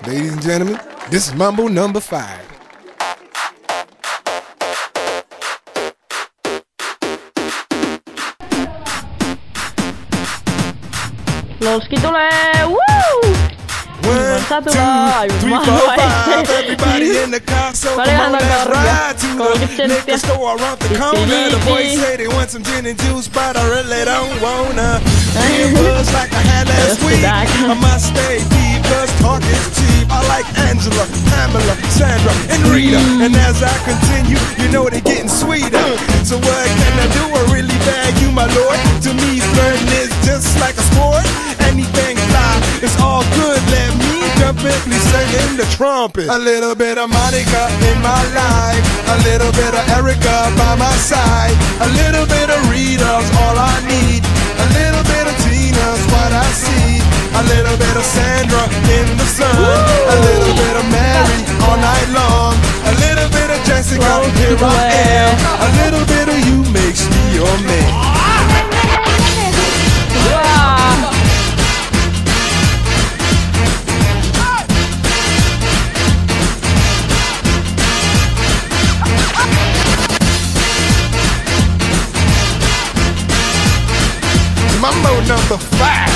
Ladies and gentlemen, this is Mambo number 5. Loski tulee! Woo! 1, 2, 3, 4, 5. Everybody in the car, so come on, let's ride to the liquor store around the corner. The boys say they want some gin and juice, but I really don't wanna. It was like I had last week. I must stay deep, cause talk is cheap. I like Angela, Pamela, Sandra, and Rita. And as I continue, you know they're getting sweeter. So what can I do? I really bag you, my lord. To me, flirting is just like a sport. Anything fly, it's all good. Let me jump in, please sing in the trumpet. A little bit of Monica in my life, a little bit of Erica by my side, a little bit of Rita's all I need, a little bit of Tina's what I see, a little bit of Sandra in the sun, a little bit of Mary all night long, a little bit of Jessica, here I am, a little bit of you makes me your man. Mambo number 5.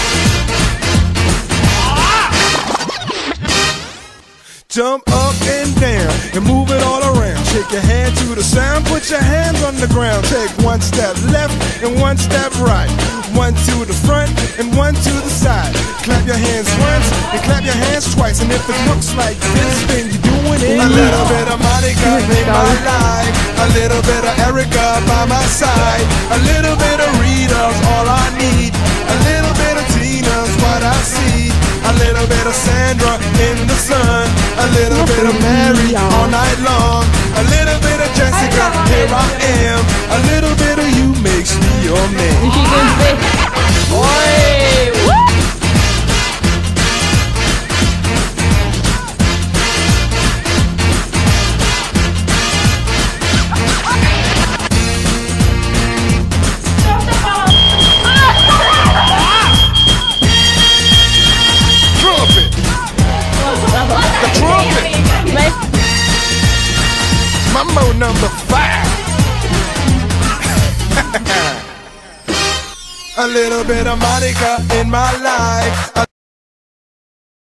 Jump up and down and move it all around. Shake your hand to the sound, put your hands on the ground. Take one step left and one step right. One to the front and one to the side. Clap your hands once and clap your hands twice. And if it looks like this, then you're doing it. A little bit of Monica in my life, a little bit of Erica by my side, a little bit of Rita's all I need, a little bit of Tina's what I see, a little bit of Sandra in the sun, a little bit of Mary all night long, a little bit of Jessica, here I am, a little bit of you makes me your man. Mambo number 5. A little bit of Monica in my life.